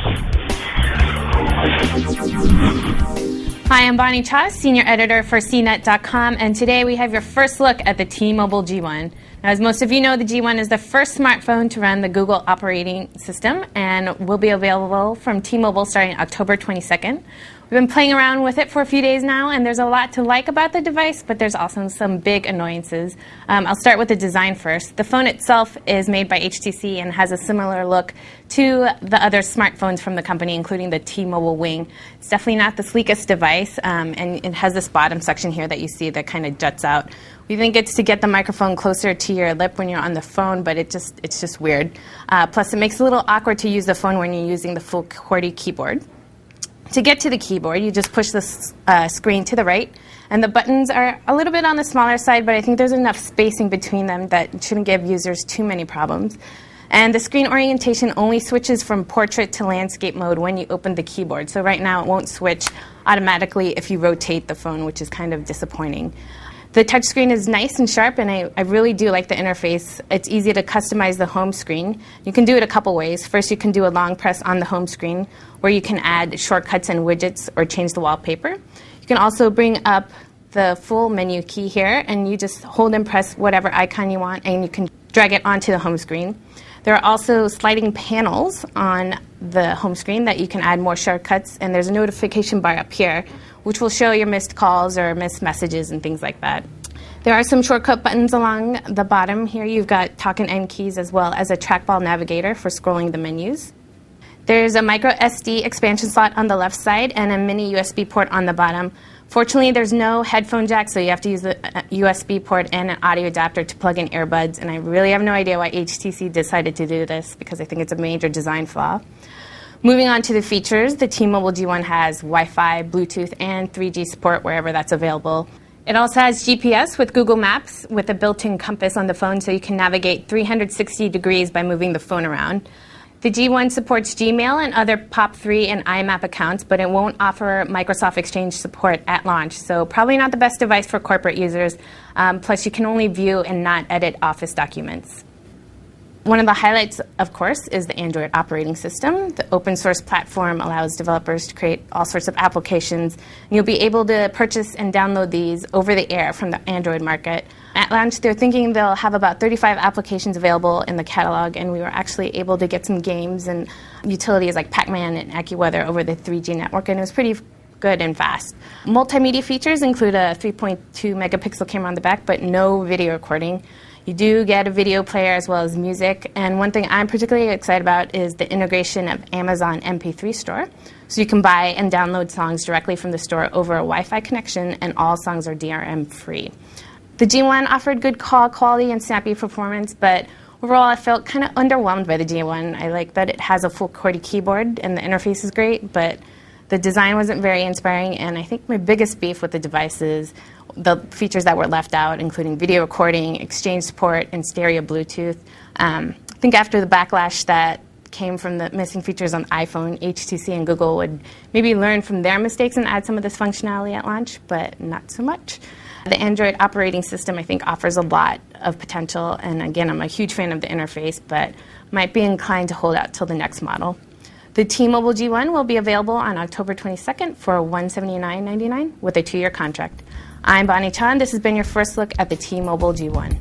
Hi, I'm Bonnie Cha, Senior Editor for CNET.com, and today we have your first look at the T-Mobile G1. Now, as most of you know, the G1 is the first smartphone to run the Google operating system and will be available from T-Mobile starting October 22nd. We've been playing around with it for a few days now, and there's a lot to like about the device, but there's also some big annoyances. I'll start with the design first. The phone itself is made by HTC and has a similar look to the other smartphones from the company, including the T-Mobile Wing. It's definitely not the sleekest device, and it has this bottom section here that you see that kind of juts out. We think it's to get the microphone closer to your lip when you're on the phone, but it's just weird. Plus, it makes it a little awkward to use the phone when you're using the full QWERTY keyboard. To get to the keyboard, you just push the screen to the right, and the buttons are a little bit on the smaller side, but I think there's enough spacing between them that shouldn't give users too many problems. And the screen orientation only switches from portrait to landscape mode when you open the keyboard. So right now it won't switch automatically if you rotate the phone, which is kind of disappointing. The touchscreen is nice and sharp, and I really do like the interface. It's easy to customize the home screen. You can do it a couple ways. First, you can do a long press on the home screen, where you can add shortcuts and widgets or change the wallpaper. You can also bring up the full menu key here, and you just hold and press whatever icon you want, and you can drag it onto the home screen. There are also sliding panels on the home screen that you can add more shortcuts, and there's a notification bar up here, which will show your missed calls or missed messages and things like that. There are some shortcut buttons along the bottom here. You've got talk and end keys as well as a trackball navigator for scrolling the menus. There's a micro SD expansion slot on the left side and a mini USB port on the bottom. Fortunately, there's no headphone jack, so you have to use the USB port and an audio adapter to plug in earbuds, and I really have no idea why HTC decided to do this because I think it's a major design flaw. Moving on to the features, the T-Mobile G1 has Wi-Fi, Bluetooth, and 3G support wherever that's available. It also has GPS with Google Maps with a built-in compass on the phone so you can navigate 360 degrees by moving the phone around. The G1 supports Gmail and other POP3 and IMAP accounts, but it won't offer Microsoft Exchange support at launch, so probably not the best device for corporate users. Plus, you can only view and not edit Office documents. One of the highlights, of course, is the Android operating system. The open source platform allows developers to create all sorts of applications. And you'll be able to purchase and download these over the air from the Android market. At launch, they're thinking they'll have about 35 applications available in the catalog, and we were actually able to get some games and utilities like Pac-Man and AccuWeather over the 3G network, and it was pretty good and fast. Multimedia features include a 3.2 megapixel camera on the back, but no video recording. You do get a video player as well as music, and one thing I'm particularly excited about is the integration of Amazon MP3 store. So you can buy and download songs directly from the store over a Wi-Fi connection, and all songs are DRM free. The G1 offered good call quality and snappy performance, but overall I felt kind of underwhelmed by the G1. I like that it has a full QWERTY keyboard and the interface is great, but the design wasn't very inspiring, and I think my biggest beef with the device is the features that were left out, including video recording, exchange support, and stereo Bluetooth. I think after the backlash that came from the missing features on iPhone, HTC and Google would maybe learn from their mistakes and add some of this functionality at launch, but not so much. The Android operating system, I think, offers a lot of potential, and again, I'm a huge fan of the interface, but might be inclined to hold out till the next model. The T-Mobile G1 will be available on October 22nd for $179.99 with a 2-year contract. I'm Bonnie Chan. This has been your first look at the T-Mobile G1.